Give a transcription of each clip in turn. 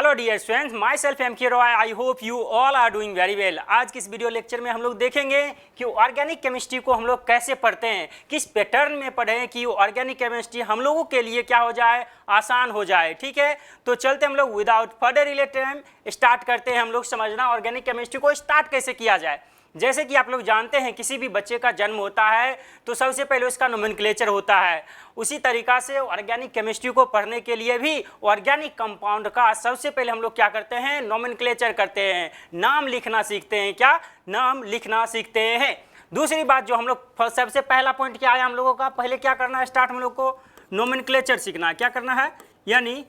Hello dear students, myself M K Roy. I hope you all are doing very well. आज की इस video lecture में हम लोग देखेंगे कि ऑर्गेनिक केमिस्ट्री को हम लोग कैसे पढ़ते हैं, किस पैटर्न में पढ़ें कि ऑर्गेनिक केमिस्ट्री हम लोगों के लिए क्या हो जाए, आसान हो जाए। ठीक है, तो चलते हम लोग without further delay time start करते हैं हम लोग समझना ऑर्गेनिक केमिस्ट्री को स्टार्ट कैसे किया जाए। जैसे कि आप लोग जानते हैं किसी भी बच्चे का जन्म होता है तो सबसे पहले उसका नोमेनक्लेचर होता है। उसी तरीक़ा से ऑर्गेनिक केमिस्ट्री को पढ़ने के लिए भी ऑर्गेनिक कंपाउंड का सबसे पहले हम लोग क्या करते हैं, नोमेनक्लेचर करते हैं, नाम लिखना सीखते हैं। क्या नाम लिखना सीखते हैं। दूसरी बात जो हम लोग सबसे पहला पॉइंट क्या आया हम लोगों का, पहले क्या करना है स्टार्ट हम लोग को नोमेनक्लेचर सीखना है। क्या करना है, यानी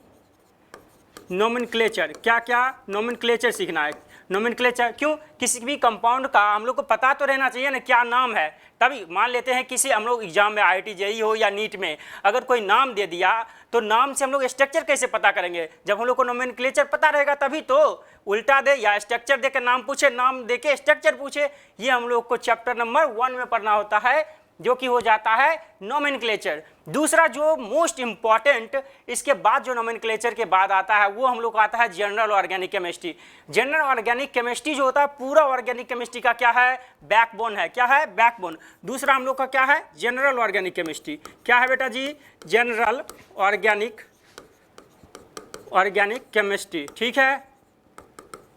नोमेनक्लेचर, क्या क्या नोमेनक्लेचर सीखना है। नोमेनक्लेचर क्यों, किसी भी कंपाउंड का हम लोग को पता तो रहना चाहिए ना क्या नाम है। तभी मान लेते हैं किसी हम लोग एग्जाम में IIT JEE हो या नीट में अगर कोई नाम दे दिया तो नाम से हम लोग स्ट्रक्चर कैसे पता करेंगे। जब हम लोग को नोमेनक्लेचर पता रहेगा तभी तो। उल्टा दे या स्ट्रक्चर दे के नाम पूछे, नाम दे के स्ट्रक्चर पूछे, ये हम लोग को चैप्टर नंबर 1 में पढ़ना होता है, जो कि हो जाता है नोमेनक्लेचर। दूसरा जो मोस्ट इंपॉर्टेंट इसके बाद जो नोमेनक्लेचर के बाद आता है वो हम लोग को आता है general organic chemistry. General organic chemistry जो होता है पूरा ऑर्गेनिक केमिस्ट्री का क्या है, बैकबोन है। क्या है, बैकबोन। दूसरा हम लोग का क्या है, जनरल ऑर्गेनिक केमिस्ट्री। क्या है बेटा जी, जनरल ऑर्गेनिक केमिस्ट्री। ठीक है,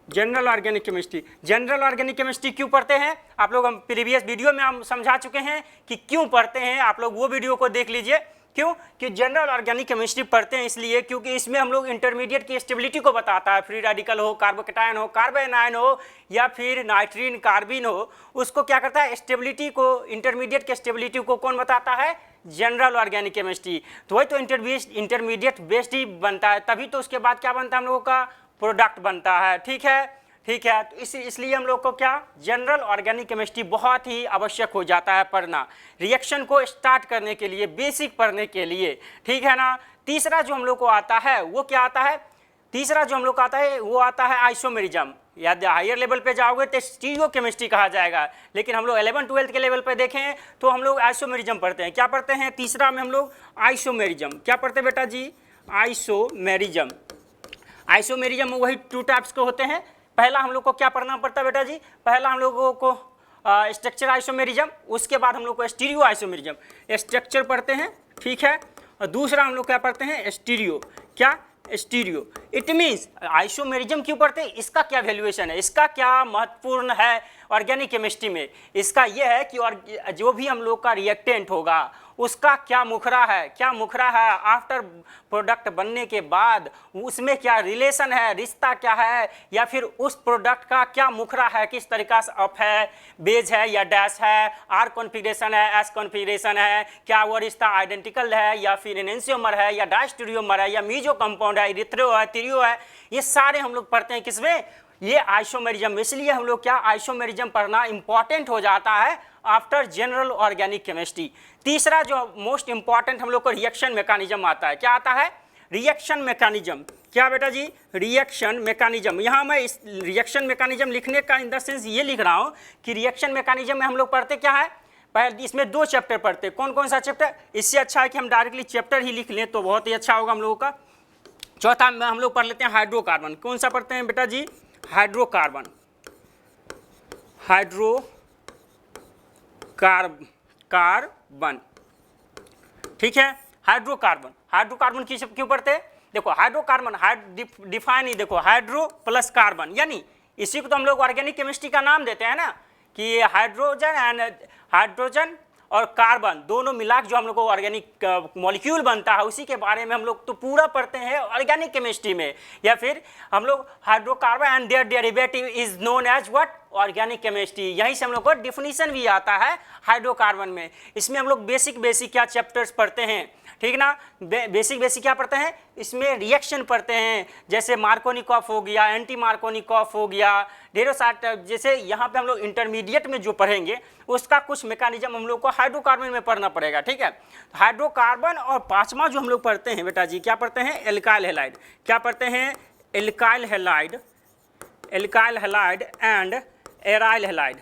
general organic chemistry. General organic chemistry क्यों पढ़ते हैं, आप लोग हम प्रीवियस वीडियो में हम समझा चुके हैं कि क्यों पढ़ते हैं। आप लोग वो वीडियो को देख लीजिए। क्यों कि जनरल ऑर्गेनिक केमिस्ट्री पढ़ते हैं इसलिए क्योंकि इसमें हम लोग इंटरमीडिएट की स्टेबिलिटी को बताता है। फ्री रेडिकल हो, कार्बोकेटायन हो, कार्बोएनायन हो या फिर नाइट्रीन कार्बिन हो, उसको क्या करता है, स्टेबिलिटी को, इंटरमीडिएट के स्टेबिलिटी को कौन बताता है, जनरल ऑर्गेनिक केमिस्ट्री। तो वही तो इंटरमीडिएट बेस्ड ही बनता है, तभी तो उसके बाद क्या बनता है हम लोगों का, प्रोडक्ट बनता है। ठीक है, ठीक है। तो इसलिए हम लोग को क्या, जनरल ऑर्गेनिक केमिस्ट्री बहुत ही आवश्यक हो जाता है पढ़ना, रिएक्शन को स्टार्ट करने के लिए, बेसिक पढ़ने के लिए। ठीक है ना। तीसरा जो हम लोग को आता है वो क्या आता है, तीसरा जो हम लोग को आता है वो आता है आइसोमेरिज्म। या हायर लेवल पे जाओगे तो स्टीरियो केमिस्ट्री कहा जाएगा, लेकिन हम लोग 11th-12th के लेवल पे देखें तो हम लोग आइसोमेरिज्म पढ़ते हैं। क्या पढ़ते हैं, तीसरा में हम लोग आइसोमेरिज्म। क्या पढ़ते हैं बेटा जी, आइसोमेरिज्म। आइसोमेरिज्म में वही 2 टाइप्स के होते हैं। पहला हम लोग को क्या पढ़ना पड़ता है बेटा जी, पहला हम लोगों को स्ट्रक्चर आइसोमेरिज्म, उसके बाद हम लोग को स्टीरियो आइसोमेरिज्म। स्ट्रक्चर पढ़ते हैं, ठीक है, और दूसरा हम लोग क्या पढ़ते हैं, स्टीरियो। क्या, स्टीरियो। इट मीन्स आइसोमेरिज्म क्यों पढ़ते हैं, इसका क्या वैल्यूएशन है, इसका क्या महत्वपूर्ण है ऑर्गेनिक केमिस्ट्री में। इसका यह है कि जो भी हम लोग का रिएक्टेंट होगा उसका क्या मुखरा है, क्या मुखरा है आफ्टर प्रोडक्ट बनने के बाद, उसमें क्या रिलेशन है, रिश्ता क्या है, या फिर उस प्रोडक्ट का क्या मुखरा है, किस तरीका से अप है, बेज है या डैश है, आर कॉन्फ़िगरेशन है, एस कॉन्फ़िगरेशन है, क्या वो रिश्ता आइडेंटिकल है या फिर एनेंशियोमर है या डायस्टेरियोमर है या मीजो कंपाउंड है, इरिथ्रो है, तिरियो है। ये सारे हम लोग पढ़ते हैं किसमें, ये आइसोमेरिज्म। इसलिए हम लोग क्या, आइसोमेरिज्म पढ़ना इंपॉर्टेंट हो जाता है आफ्टर जनरल ऑर्गेनिक केमिस्ट्री। तीसरा जो मोस्ट इंपॉर्टेंट हम लोग को रिएक्शन मैकेनिज्म आता है। क्या आता है, रिएक्शन मैकेनिज्म। क्या बेटा जी, रिएक्शन मैकेनिज्म। यहाँ मैं इस रिएक्शन मैकेनिज्म लिखने का इन द सेंस ये लिख रहा हूँ कि रिएक्शन मैकेनिज्म में हम लोग पढ़ते क्या है, पहले इसमें 2 चैप्टर पढ़ते। कौन कौन सा चैप्टर, इससे अच्छा है कि हम डायरेक्टली चैप्टर ही लिख लें तो बहुत ही अच्छा होगा हम लोगों का। चौथा में हम लोग पढ़ लेते हैं हाइड्रोकार्बन। कौन सा पढ़ते हैं बेटा जी, हाइड्रोकार्बन। कार्बन, ठीक है, हाइड्रोकार्बन। हाइड्रोकार्बन क्यों पढ़ते हैं, देखो हाइड्रोकार्बन डिफाइन ही देखो, हाइड्रो प्लस कार्बन, यानी इसी को तो हम लोग ऑर्गेनिक केमिस्ट्री का नाम देते हैं ना कि हाइड्रोजन और कार्बन दोनों मिला के जो हम लोग को ऑर्गेनिक मॉलिक्यूल बनता है, उसी के बारे में हम लोग तो पूरा पढ़ते हैं ऑर्गेनिक केमिस्ट्री में। या फिर हम लोग hydrocarbon and their derivative is known as what, organic chemistry. यहीं से हम लोग को डिफिनीशन भी आता है हाइड्रोकार्बन में। इसमें हम लोग बेसिक क्या चैप्टर्स पढ़ते हैं, ठीक ना। बेसिक क्या पढ़ते हैं, इसमें रिएक्शन पढ़ते हैं, जैसे मार्कोनिकॉफ हो गया, एंटी मार्कोनिकॉफ हो गया, ढेरों सारे। जैसे यहाँ पे हम लोग इंटरमीडिएट में जो पढ़ेंगे उसका कुछ मैकेनिज्म हम लोग को हाइड्रोकार्बन में पढ़ना पड़ेगा। ठीक है, हाइड्रोकार्बन। और 5वां जो हम लोग पढ़ते हैं बेटा जी, क्या पढ़ते हैं, एल्काइल हैलाइड। क्या पढ़ते हैं, alkyl halide, alkyl halide and aryl halide.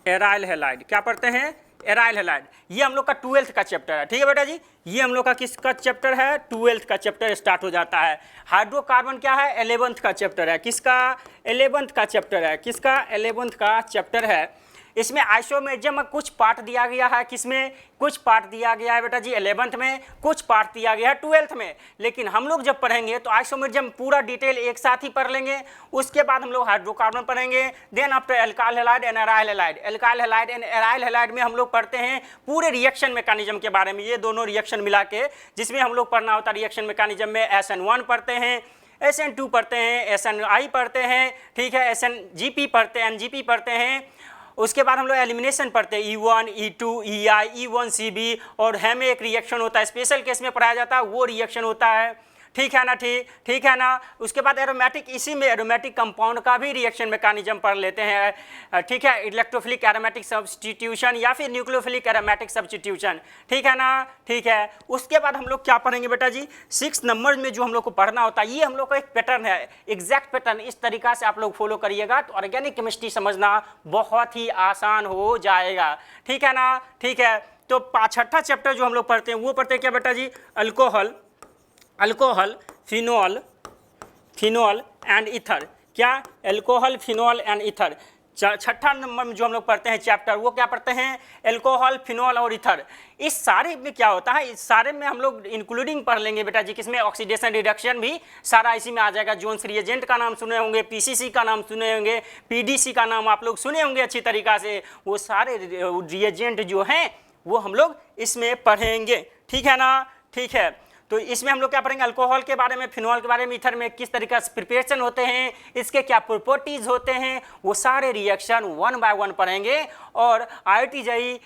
Aryl halide क्या पढ़ते हैं, एराइल हैलाइड, ये हम लोग का 12th का चैप्टर है। ठीक है बेटा जी, ये हम लोग का किसका चैप्टर है, 12th का चैप्टर स्टार्ट हो जाता है। हाइड्रोकार्बन क्या है, 11th का चैप्टर है। किसका, 11th का चैप्टर है। किसका, 11th का चैप्टर है। इसमें आइसोमेरिज्म में कुछ पार्ट दिया गया है, किसमें, कुछ पार्ट दिया गया है बेटा जी 11th में, कुछ पार्ट दिया गया है 12th में। लेकिन हम लोग जब पढ़ेंगे तो आइसोमेरिज्म पूरा डिटेल एक साथ ही पढ़ लेंगे। उसके बाद हम लोग हाइड्रोकार्बन पढ़ेंगे, then after alkyl halide and aryl halide. Alkyl halide and aryl halide में हम लोग पढ़ते हैं पूरे रिएक्शन मैकेनिज्म के बारे में, ये दोनों रिएक्शन मिला के जिसमें हम लोग पढ़ना होता है रिएक्शन मैकेनिज्म में। SN1 पढ़ते हैं, SN2 पढ़ते हैं, SNI पढ़ते हैं, ठीक है, SNGP पढ़ते हैं, NGP पढ़ते हैं। उसके बाद हम लोग एलिमिनेशन पढ़ते हैं, E1, E2, EI, E1CB, और हमें एक रिएक्शन होता है स्पेशल केस में पढ़ाया जाता है, वो रिएक्शन होता है। ठीक है ना, ठीक है ना। उसके बाद एरोमेटिक, इसी में एरोमेटिक कंपाउंड का भी रिएक्शन मैकेनिज्म पढ़ लेते हैं। ठीक है, इलेक्ट्रोफिलिक एरोमेटिक सब्स्टिट्यूशन या फिर न्यूक्लियोफिलिक एरोमेटिक सब्स्टिट्यूशन। ठीक है ना, ठीक है। उसके बाद हम लोग क्या पढ़ेंगे बेटा जी, 6 नंबर में जो हम लोग को पढ़ना होता है, ये हम लोग का एक पैटर्न है, एग्जैक्ट पैटर्न। इस तरीका से आप लोग फॉलो करिएगा तो ऑर्गेनिक केमिस्ट्री समझना बहुत ही आसान हो जाएगा। ठीक है ना, ठीक है। तो 6ठा चैप्टर जो हम लोग पढ़ते हैं वो पढ़ते हैं क्या बेटा जी, अल्कोहल, फिनोल एंड ईथर। क्या, अल्कोहल, फिनोल एंड ईथर। 6ठा नंबर में जो हम लोग पढ़ते हैं चैप्टर वो क्या पढ़ते हैं, अल्कोहल, फिनोल और ईथर। इस सारे में क्या होता है, इस सारे में हम लोग इंक्लूडिंग पढ़ लेंगे बेटा जी किसमें, ऑक्सीडेशन रिडक्शन भी सारा इसी में आ जाएगा। जोन्स रिएजेंट का नाम सुने होंगे, PCC का नाम सुने होंगे, PDC का नाम आप लोग सुने होंगे अच्छी तरीका से। वो सारे रिएजेंट जो हैं वो हम लोग इसमें पढ़ेंगे। ठीक है ना, ठीक है। तो इसमें हम लोग क्या पढ़ेंगे, अल्कोहल के बारे में, फिनोल के बारे में, ईथर में किस तरीका से प्रिपरेशन होते हैं, इसके क्या प्रॉपर्टीज होते हैं, वो सारे रिएक्शन 1 बाय 1 पढ़ेंगे। और IIT JEE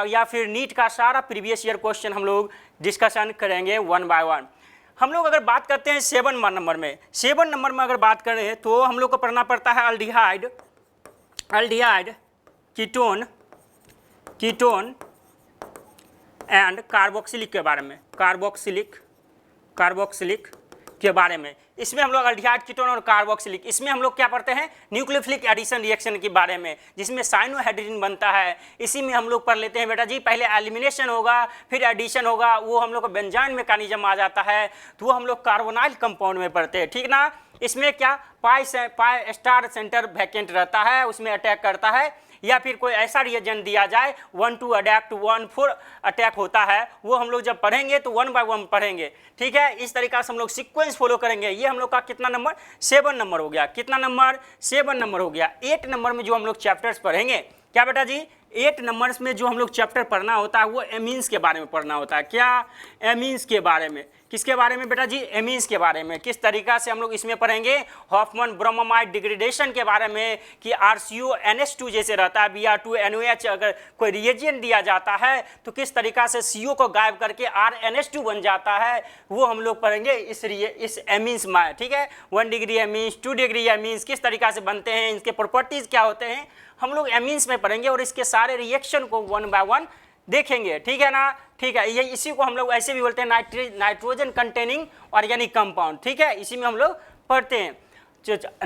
या फिर नीट का सारा प्रीवियस ईयर क्वेश्चन हम लोग डिस्कशन करेंगे 1 बाय 1। हम लोग अगर बात करते हैं 7 नंबर में, 7 नंबर में अगर बात करें तो हम लोग को पढ़ना पड़ता है अल्डिहाइड, कीटोन एंड कार्बोक्सिलिक के बारे में, कार्बोक्सिलिक के बारे में। इसमें हम लोग अल्डिहाइड, कीटोन और कार्बोक्सिलिक, इसमें हम लोग क्या पढ़ते हैं, न्यूक्लियोफिलिक एडिशन रिएक्शन के बारे में, जिसमें साइनोहाइड्रिन बनता है। इसी में हम लोग पढ़ लेते हैं बेटा जी, पहले एलिमिनेशन होगा फिर एडिशन होगा, वो हम लोग को बेंजाइन मैकेनिज्म आ जाता है, तो वो हम लोग कार्बोनाइल कंपाउंड में पढ़ते हैं। ठीक ना। इसमें क्या, पाई स्टार सेंटर वैकेंट रहता है, उसमें अटैक करता है, या फिर कोई ऐसा रिएजेंट दिया जाए 1 to अडैप्ट 1 4 अटैक होता है, वो हम लोग जब पढ़ेंगे तो 1 by 1 पढ़ेंगे। ठीक है, इस तरीका से हम लोग सीक्वेंस फॉलो करेंगे। ये हम लोग का कितना नंबर, 7 नंबर हो गया। कितना नंबर, 7 नंबर हो गया। 8 नंबर में जो हम लोग चैप्टर्स पढ़ेंगे, क्या बेटा जी, 8 नंबर्स में जो हम लोग चैप्टर पढ़ना होता है वो एमीन्स के बारे में पढ़ना होता है। क्या, एमीन्स के बारे में। किसके बारे में बेटा जी, एमीन्स के बारे में। किस तरीका से हम लोग इसमें पढ़ेंगे, हॉफमैन ब्रोमाइड डिग्रेडेशन के बारे में, कि RCO NH2 जैसे रहता है, Br2 NOH, अगर कोई रिएजेंट दिया जाता है तो किस तरीका से CO को गायब करके RNH2 बन जाता है, वो हम लोग पढ़ेंगे इस एमीन्स में। ठीक है, 1 डिग्री एमीन्स, 2 डिग्री एमीन्स किस तरीका से बनते हैं, इनके प्रॉपर्टीज क्या होते हैं, हम लोग एमीन्स में पढ़ेंगे और इसके सारे रिएक्शन को 1 by 1 देखेंगे। ठीक है ना, ठीक है। ये इसी को हम लोग ऐसे भी बोलते हैं नाइट्रोजन कंटेनिंग ऑर्गेनिक कंपाउंड। ठीक है, इसी में हम लोग पढ़ते हैं।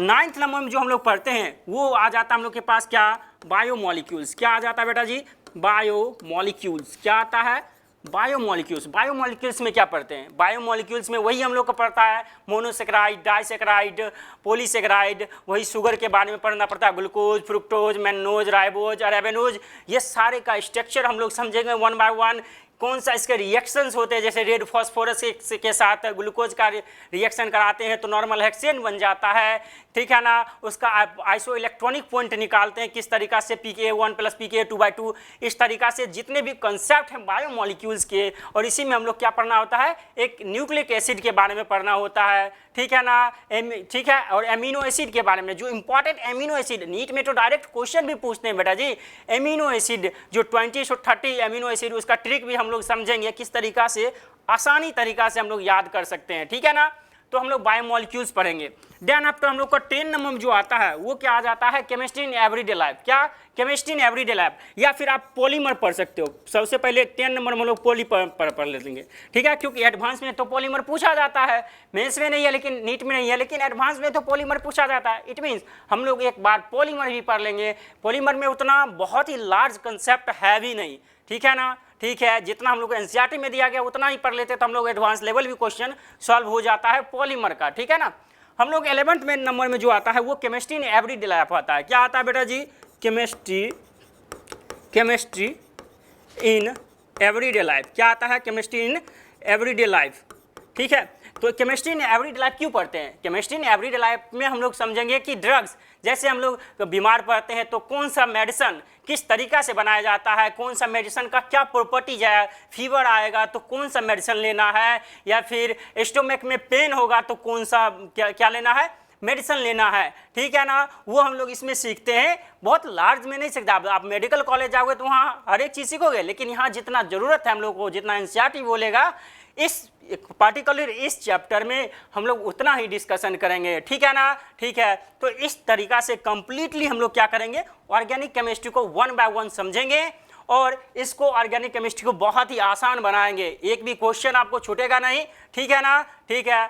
9th नंबर में जो हम लोग पढ़ते हैं वो आ जाता है हम लोग के पास क्या, बायोमोलिक्यूल्स। क्या आ जाता है बेटा जी, बायोमोलिक्यूल्स। क्या आता है, बायोमोलिक्यूल्स। बायोमोलिक्यूल्स में क्या पढ़ते हैं, बायोमोलिक्यूल्स में वही हम लोग को पढ़ता है मोनोसेक्राइड, डाइसेक्राइड, पॉलीसेक्राइड, वही शुगर के बारे में पढ़ना पड़ता है, ग्लूकोज, फ्रुक्टोज, मैनोज, राइबोज और एवेनोज। ये सारे का स्ट्रक्चर हम लोग समझेंगे 1 by 1। कौन सा इसके रिएक्शंस होते हैं, जैसे रेड फॉस्फोरस के साथ ग्लूकोज का रिएक्शन कराते हैं तो नॉर्मल हेक्सेन बन जाता है। ठीक है ना, उसका आइसो इलेक्ट्रॉनिक पॉइंट निकालते हैं किस तरीका से, pKa1 + pKa2 by 2। इस तरीका से जितने भी कंसेप्ट हैं बायोमोलिक्यूल्स के, और इसी में हम लोग क्या पढ़ना होता है, एक न्यूक्लिक एसिड के बारे में पढ़ना होता है। ठीक है ना, ठीक है। और एमिनो एसिड के बारे में, जो इंपॉर्टेंट एमिनो एसिड, नीट में तो डायरेक्ट क्वेश्चन भी पूछते हैं बेटा जी, एमिनो एसिड जो 20 से 30 एमिनो एसिड, उसका ट्रिक भी हम लोग समझेंगे किस तरीका से आसानी तरीका से हम लोग याद कर सकते हैं। ठीक है ना, तो हम लोग बायोमोलिक्यूल्स पढ़ेंगे। देन आफ्टर हम लोग का 10 नंबर में जो आता है वो क्या आ जाता है, केमिस्ट्री इन एवरीडे लाइफ। क्या, केमिस्ट्री इन एवरीडे लाइफ, या फिर आप पॉलीमर पढ़ सकते हो। सबसे पहले 10 नंबर में हम लोग पढ़ लेंगे। ठीक है, क्योंकि एडवांस में तो पॉलीमर पूछा जाता है, मेंस में नहीं है, लेकिन नीट में नहीं है, लेकिन एडवांस में तो पॉलीमर पूछा जाता है। इट मीन्स हम लोग एक बार पॉलीमर भी पढ़ लेंगे। पॉलीमर में उतना बहुत ही लार्ज कंसेप्ट है भी नहीं, ठीक है ना, ठीक है। जितना हम लोग को एनसीईआरटी में दिया गया उतना ही पढ़ लेते तो हम लोग एडवांस लेवल भी क्वेश्चन सॉल्व हो जाता है पॉलीमर का, ठीक है ना। हम लोग 11th में नंबर में जो आता है वो केमिस्ट्री इन एवरीडे लाइफ आता है। क्या आता है बेटा जी? Chemistry in everyday life. क्या आता है? केमिस्ट्री इन एवरीडे लाइफ, ठीक है। तो केमिस्ट्री इन एवरीडे लाइफ क्यों पढ़ते हैं? केमिस्ट्री इन एवरीडे लाइफ में हम लोग समझेंगे कि ड्रग्स, जैसे हम लोग बीमार पड़ते हैं तो कौन सा मेडिसिन किस तरीका से बनाया जाता है, कौन सा मेडिसिन का क्या प्रॉपर्टीज है, फीवर आएगा तो कौन सा मेडिसिन लेना है, या फिर स्टोमक में पेन होगा तो कौन सा क्या लेना है, मेडिसिन लेना है, ठीक है ना। वो हम लोग इसमें सीखते हैं, बहुत लार्ज में नहीं सीखते। आप मेडिकल कॉलेज जाओगे तो वहाँ हर एक चीज़ सीखोगे, लेकिन यहाँ जितना ज़रूरत है हम लोग को, जितना एनसीईआरटी बोलेगा इस पार्टिकुलर इस चैप्टर में हम लोग उतना ही डिस्कशन करेंगे, ठीक है ना, ठीक है। तो इस तरीका से कंप्लीटली हम लोग क्या करेंगे, ऑर्गेनिक केमिस्ट्री को 1 बाय 1 समझेंगे और इसको ऑर्गेनिक केमिस्ट्री को बहुत ही आसान बनाएंगे। एक भी क्वेश्चन आपको छूटेगा नहीं, ठीक है ना, ठीक है।